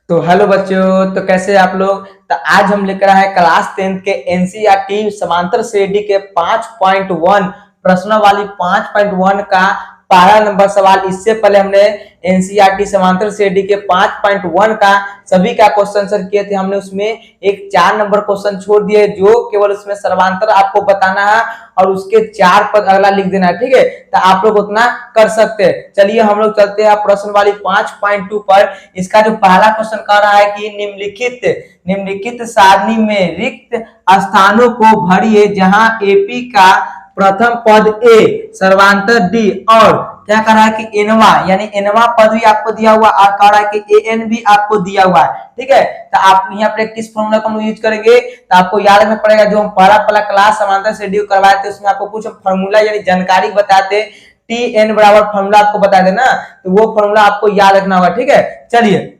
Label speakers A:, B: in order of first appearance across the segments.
A: तो हेलो बच्चों, तो कैसे आप लोग। तो आज हम लेकर आए क्लास 10 के एनसीईआरटी समांतर श्रेणी के 5.1 प्रश्नों वाली 5.1 का 12 नंबर सवाल। इससे पहले हमने एनसीईआरटी समांतर श्रेणी के 5.1 का सभी का क्वेश्चन आंसर किए थे। हमने उसमें एक 4 नंबर क्वेश्चन छोड़ दिए जो केवल उसमें सर्वांतर आपको बताना है और उसके 4 पद अगला लिख देना है। ठीक है, तो आप लोग उतना कर सकते हैं। चलिए हम लोग चलते हैं प्रश्न वाली 5.2 पर। इसका जो पहला क्वेश्चन कह रहा है कि निम्नलिखित सारणी में रिक्त स्थानों को भरिए जहां एपी का प्रथम पद ए सर्वांतर डी और क्या कह रहा है कि एनवा यानी एनवा पद भी आपको दिया हुआ और कह रहा है कि एन भी आपको दिया हुआ है। ठीक है, तो आप यहाँ पर किस फॉर्मूला को हम यूज करेंगे तो आपको याद रखना पड़ेगा। जो हम पहला क्लास समांतर शेड्यूल करवाए थे उसमें आपको कुछ फॉर्मूला यानी जानकारी बताते, टी एन बराबर फॉर्मूला आपको बता देना, तो वो फॉर्मूला आपको याद रखना होगा। ठीक है, चलिए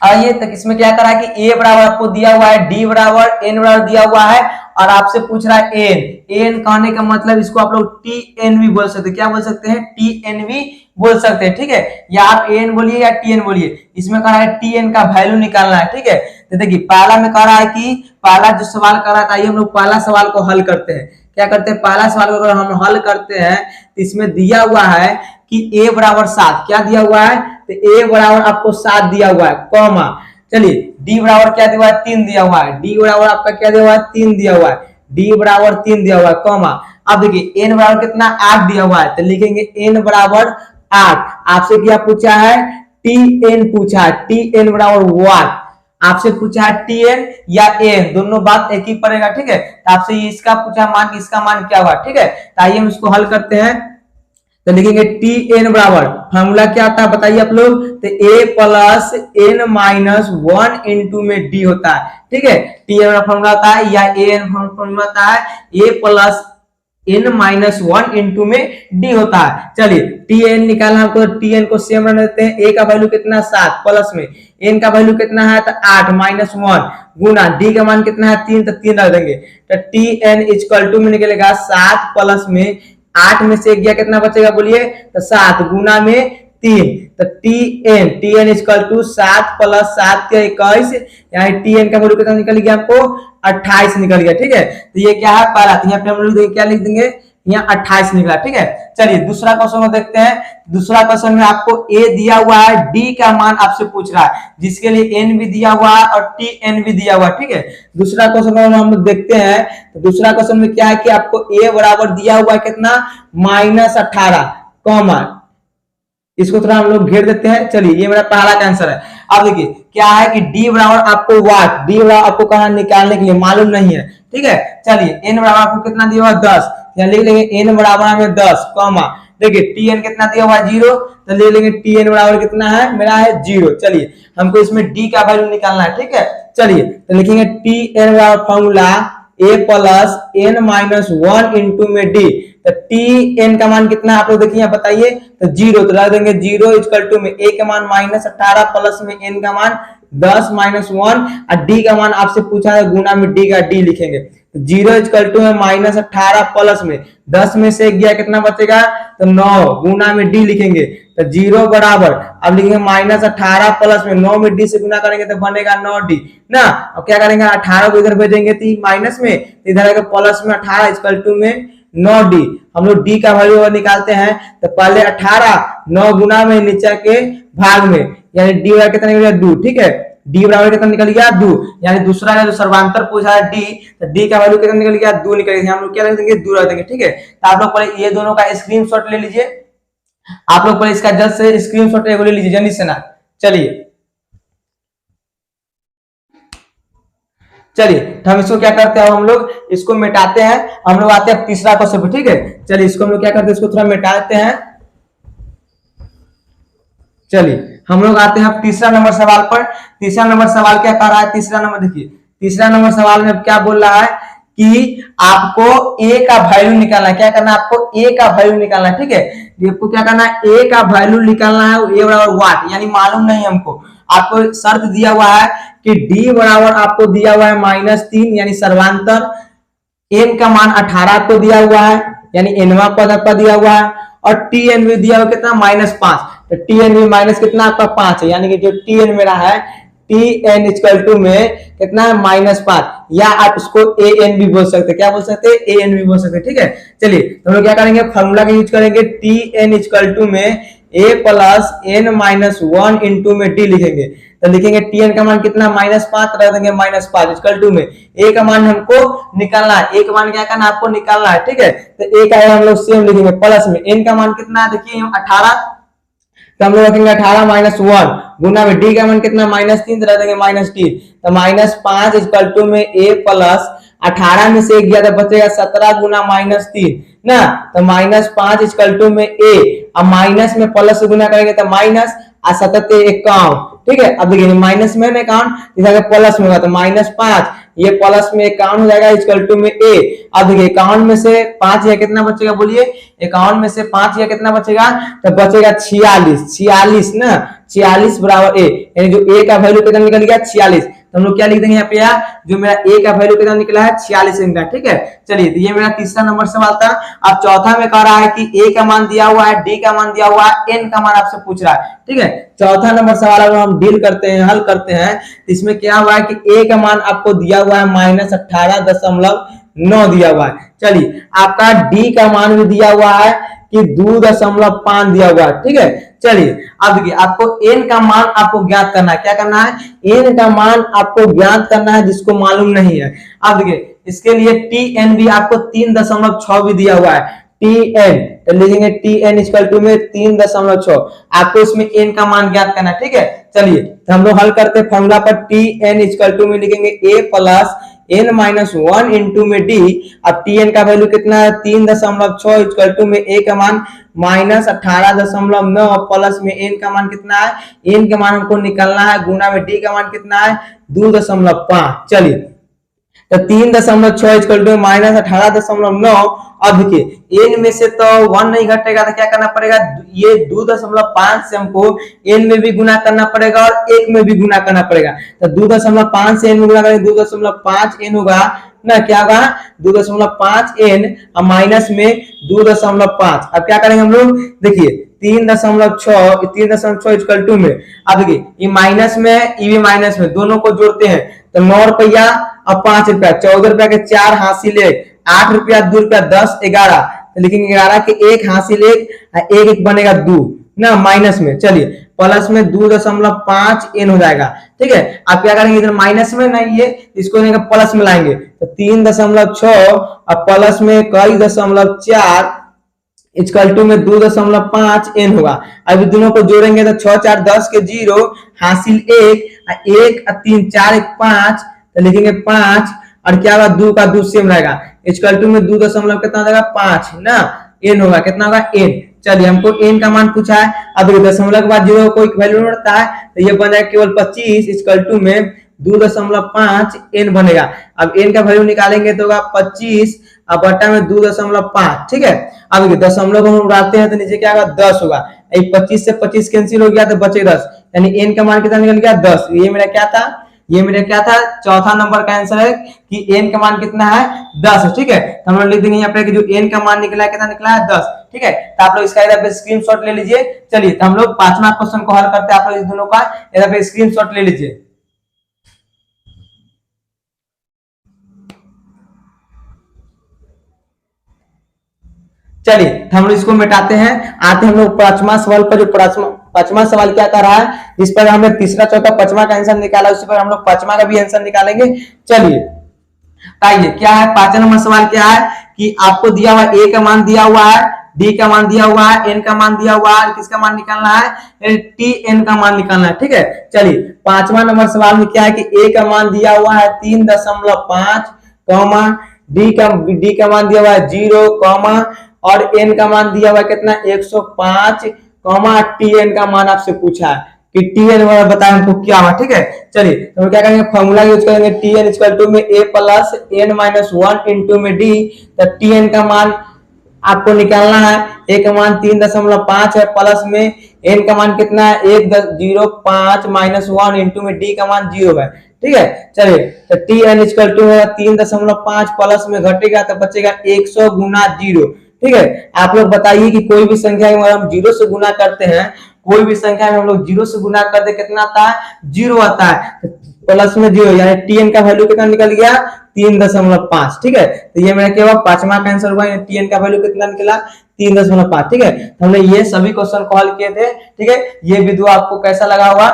A: आइए तक इसमें क्या करा कि ए बराबर आपको दिया हुआ है, डी बराबर एन बराबर दिया हुआ है और आपसे पूछ रहा है एन कहने का मतलब इसको आप लोग टी एन भी बोल सकते हैं। क्या बोल सकते हैं? टी एन भी बोल सकते हैं। ठीक है, या आप एन बोलिए या टी एन बोलिए। इसमें कह रहा है टी एन का वैल्यू निकालना है। ठीक है, तो देखिए पहला में कह रहा है कि पहला जो सवाल कर रहा था, आइए हम लोग पहला सवाल को हल करते हैं। क्या करते हैं? पहला सवाल को अगर हम हल करते हैं तो इसमें दिया हुआ है कि ए बराबर 7। क्या दिया हुआ है? तो ए बराबर आपको 7 दिया हुआ है, कॉमा। चलिए डी बराबर क्या दिया हुआ है? 3 दिया हुआ है। डी बराबर आपका क्या दिया हुआ है? 3 दिया हुआ है। डी बराबर 3 दिया हुआ है, कॉमा। अब देखिए एन बराबर कितना? 8 दिया हुआ है, तो लिखेंगे एन बराबर 8। आपसे क्या पूछा है? टी एन पूछा है। टी एन बराबर व्हाट? आपसे पूछा है टी एन या एन, दोनों बात एक ही पड़ेगा। ठीक है, तो आपसे इसका पूछा मान, इसका मान क्या हुआ? ठीक है, तो आइए हम इसको हल करते हैं। तो लिखेंगे टी एन बराबर फॉर्मूला क्या आता है बताइए आप लोग? तो ए प्लस एन माइनस 1 इंटू में डी होता है। ठीक है, टी एन फॉर्मूला होता है या ए एन फॉर्मूला होता है ए प्लस एन माइनस 1 इंटू में डी होता है। चलिए टी एन निकालना हमको, टी एन को सेम रख देते हैं। ए का वैल्यू कितना? 7 प्लस में एन का वैल्यू कितना है? तो 8 माइनस 1 गुना डी का मान कितना है? 3, तो 3 रख देंगे। तो टी एन इक्वल टू में निकलेगा 7 प्लस में 8 में से गया कितना बचेगा बोलिए? तो 7 गुना में 3, तो t n equal to 7 plus 7 के 21, यहाँ टी एन का वैल्यू कितना निकल गया? आपको 28 निकल गया। ठीक है, तो ये क्या है? पहला, तो यहाँ पे हम लोग क्या लिख देंगे? यहाँ 28 निकला। ठीक है, चलिए दूसरा क्वेश्चन को देखते हैं। दूसरा क्वेश्चन में आपको ए दिया हुआ है, डी का मान आपसे पूछ रहा है, जिसके लिए एन भी दिया हुआ है और टी एन भी दिया हुआ है। ठीक है, दूसरा क्वेश्चन हम लोग देखते हैं। तो दूसरा क्वेश्चन में क्या है कि आपको ए बराबर दिया हुआ है कितना? -18, कॉमा। इसको थोड़ा हम लोग घेर देते हैं। चलिए ये मेरा पहला का आंसर है। अब देखिए क्या है कि डी बराबर आपको वाट, डी बराबर आपको कहा निकालने के लिए मालूम नहीं है। ठीक है, चलिए एन बराबर आपको कितना दिया हुआ? 10, यहाँ लिख लेंगे एन बराबर हमें 10, कॉमा। देखिए टी एन कितना दिया हुआ है? 0, तो ले लेंगे टी एन बराबर कितना है? मेरा है 0। चलिए हमको इसमें डी का वैल्यू निकालना है। ठीक है, चलिए तो लिखेंगे टी एन बराबर फॉर्मूला ए प्लस एन माइनस 1 इंटू में डी। तो टी एन का मान कितना है आप लोग देखिए यहाँ बताइए? तो 0, तो रख देंगे 0 इक्वल टू में ए का मान -18 प्लस में एन का मान 10 माइनस 1 और डी का मान आपसे पूछा है गुना में डी का डी लिखेंगे। तो 0 इक्वल टू में -18 प्लस में 10 में से गया कितना बचेगा? तो 9 गुना में डी लिखेंगे। तो 0 बराबर अब लिखेंगे -18 प्लस में 9 में डी से गुना करेंगे तो बनेगा 9d ना। अब क्या करेंगे? 18 को इधर भेजेंगे तो माइनस में, इधर आएगा प्लस में 18 इक्वल टू में 9d। हम लोग डी का वैल्यू निकालते हैं तो पहले 18 9 गुना में नीचे के भाग में, यानी डी बराबर कितना निकल गया? 2। ठीक है, डी बराबर कितना निकल गया? 2, यानी दूसरा का जो सर्वांतर पूछा है डी, तो डी का वैल्यू कितना निकल गया? 2 निकल गया। हम लोग क्या रख देंगे? 2 रख देंगे। ठीक है, तो आप लोग पहले ये दोनों का स्क्रीनशॉट ले लीजिए। आप लोग पहले इसका जल्द से स्क्रीनशॉट ले लीजिए जल्दी से ना। चलिए तो हम इसको क्या करते हैं? हम लोग इसको मिटाते हैं। हम लोग आते हैं तीसरा क्वेश्चन पे। ठीक है, चलिए इसको हम लोग क्या करते हैं? इसको थोड़ा मिटाते हैं। चलिए हम लोग आते हैं तीसरा नंबर सवाल पर। तीसरा नंबर सवाल क्या कह रहा है? तीसरा नंबर देखिए, तीसरा नंबर सवाल में क्या बोल रहा है कि आपको ए का वैल्यू निकालना है। क्या करना है? आपको ए का वैल्यू निकालना है। ठीक है, आपको क्या करना है? ए का वैल्यू निकालना है। ए बराबर वाट, यानी मालूम नहीं हमको। आपको शर्त दिया हुआ है कि डी बराबर आपको दिया हुआ है -3, यानी सर्वांतर। एन का मान 18 को दिया हुआ है, यानी एनवा पद आपका दिया हुआ है, और टी एन भी दिया हुआ कितना? -5। तो टी एन भी माइनस कितना आपका 5 है, यानी कि जो टी एन मेरा है टी एन इक्वल टू में कितना है -5, या आप इसको ए एन भी बोल सकते हैं। क्या बोल सकते हैं? ए एन भी बोल सकते हैं। ठीक है, चलिए तो हम लोग क्या करेंगे, फॉर्मूला का यूज करेंगे। टी एन इक्वल टू में a plus n minus 1 into में डी लिखेंगे। तो लिखेंगे टी एन का मान कितना, -5, रख देंगे -5 इक्वल टू में a का मान हमको निकालना है। a का मान क्या करना है, आपको निकालना है। ठीक है, तो a का हम लोग सेम लिखेंगे प्लस में n का मान कितना है, देखिए 18, तो हम लोग रखेंगे 18 माइनस 1 गुना में डी का मान कितना -3, रख देंगे -3, तो -5 इक्वल टू में a प्लस 18 में से 1 गया तो बचेगा 17 गुना -3 ना, तो -5 इक्वल टू में a, अब माइनस में प्लस से गुना करेंगे तो माइनस और 7 51। ठीक है, अब देखिए माइनस में 51 इधर प्लस में होगा तो -5, ये प्लस में 51 हो जाएगा इक्वल टू में a। अब देखिए 51 में से 5 या कितना बचेगा, बोलिए 51 में से 5 या कितना बचेगा, तो बचेगा 46 ना, 46 बराबर a, यानी जो a का वैल्यू कितना निकल गया 46। तो हम लोग क्या लिख देंगे यहाँ पे, यार जो मेरा a का वैल्यू कितना निकला है 46 निकला। ठीक है, चलिए तो ये मेरा तीसरा नंबर सवाल था। अब चौथा में कह रहा है कि a का मान दिया हुआ है, d का मान दिया हुआ है, n का मान आपसे पूछ रहा है। ठीक है, चौथा नंबर सवाल अगर हम डील करते हैं, हल करते हैं, इसमें क्या हुआ है कि a का मान आपको दिया हुआ है -18.9 दिया हुआ है। चलिए आपका d का मान भी दिया हुआ है कि 2.5 दिया हुआ है। ठीक है, चलिए अब देखिए आपको n का मान आपको ज्ञात करना है। क्या करना है, n का मान आपको ज्ञात करना है, जिसको मालूम नहीं है। अब देखिए इसके लिए tn भी आपको 3.6 भी दिया हुआ है। tn तो लिखेंगे tn इक्वल टू में 3.6, आपको इसमें n का मान ज्ञात करना है। ठीक है, चलिए तो हम लोग हल करते हैं फॉर्मूला पर। tn इक्वल टू में लिखेंगे a plus n minus 1 into में d। अब tn का वैल्यू कितना है 3.6 इक्वल टू में a का मान -18.9 प्लस में n का मान कितना है, n का मान हमको निकालना है, गुना में d का मान कितना है 2.5। चलिए तो 3.6 इक्वल टू -18.9। अब देखिए n में से तो 1 नहीं घटेगा तो क्या करना पड़ेगा, ये 2.5 से हमको n में भी गुना करना पड़ेगा और 1 में भी गुना करना पड़ेगा। तो 2.5 से n में गुना करेंगे 2.5 n होगा ना, क्या होगा 2.5 n और माइनस में 2.5। अब क्या करेंगे हम लोग, देखिए 3.6 इक्वल टू में, अब देखिए ये माइनस में ये भी माइनस में, दोनों को जोड़ते हैं तो 9 रुपया और 5 रुपया, 14 रुपया के 4 हासिल 1, 8 रुपया 2 रुपया 10 11, तो लिखेंगे 11 के 1 हासिल 1, 1 बनेगा 2 ना, माइनस में। चलिए प्लस में 2.5 n हो जाएगा। ठीक है, आप क्या करेंगे, इधर माइनस में नहीं है, इसको प्लस में लाएंगे तो 3.6 और प्लस में 4 इक्वल टू में 2.5 n होगा। अभी दोनों को जोड़ेंगे तो 6 4 10 के 0 हासिल 1 और 3 4 1 5, तो लिखेंगे 5 और क्या होगा 2 का 2 सेम रहेगा इक्वल टू में 2 दशमलव कितना देगा 5 ना, n होगा, कितना होगा n। चलिए हमको n का मान पूछा है। अब दशमलव के बाद 0 कोई वैल्यू नहीं रहता है तो ये बन जाएगा केवल 25 इक्वल टू में 2.5 n बनेगा। अब n का वैल्यू निकालेंगे तो होगा 25 और बटा में 2.5। ठीक है, अब दशमलव को हम उड़ाते हैं तो नीचे क्या होगा 10 होगा, 25 से 25 कैंसिल हो गया तो बचे 10, यानी n का मान कितना निकल गया 10। ये मेरा क्या था, ये मेरा क्या था, चौथा नंबर का आंसर है कि n का मान कितना है 10। ठीक है, तो हम लोग लिख देंगे यहाँ पे कि जो n का मान निकला है कितना निकला है 10। ठीक है, तो आप लोग इसका इधर पे स्क्रीनशॉट ले लीजिए। चलिए तो हम लोग पांचवा क्वेश्चन को हल करते हैं, आप लोग इस दोनों का इधर पे स्क्रीनशॉट ले लीजिए। चलिए हम लोग इसको मिटाते हैं, आते हम लोग पांचवा सवाल पर। जो पांचवा सवाल क्या कर रहा है, जिस पर हमने तीसरा चौथा पांचवा का आंसर निकाला, उसी पर हम लोग पांचवा का भी आंसर निकालेंगे। चलिए आइए, क्या है पांचवा नंबर सवाल, क्या है कि आपको दिया हुआ a का मान दिया हुआ है, d का मान दिया हुआ है, n का मान दिया हुआ है, किसका मान निकालना है, tn का मान निकालना है। ठीक है, चलिए पांचवा नंबर सवाल में क्या है कि a का मान दिया हुआ है 3.5, d का मान दिया हुआ है 0, और n का मान दिया हुआ है कितना 105, tn का मान आपसे पूछा है कि tn बताया हमको क्या हुआ। ठीक है, चलिए तो हम क्या करेंगे, फॉर्मूला यूज करेंगे, tn इक्वल टू में a plus n minus 1 into में d। तो tn का मान आपको निकालना है, a का मान 3.5 है, प्लस में n का मान कितना है 1.05 माइनस 1 इंटू में d का मान 0 है। ठीक है, चलिए तो tn इक्वल टू है 3.5 प्लस में घटेगा तो बचेगा 100 गुना 0। ठीक है, आप लोग बताइए कि कोई भी संख्या को हम 0 से गुना करते हैं, कोई भी संख्या में हम लोग 0 से गुना कर दे कितना आता है 0 आता है, प्लस में 0 यानी tn का वैल्यू कितना निकल गया 3.5। ठीक है, तो ये मेरा क्या हुआ पांचवा का आंसर हुआ, tn का वैल्यू कितना निकला 3.5। ठीक है, तो हमने ये सभी क्वेश्चन को हल किए थे। ठीक है, ये वीडियो आपको कैसा लगा होगा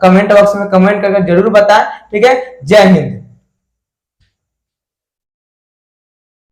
A: कमेंट बॉक्स में कमेंट करके जरूर बताएं। ठीक है, जय हिंद।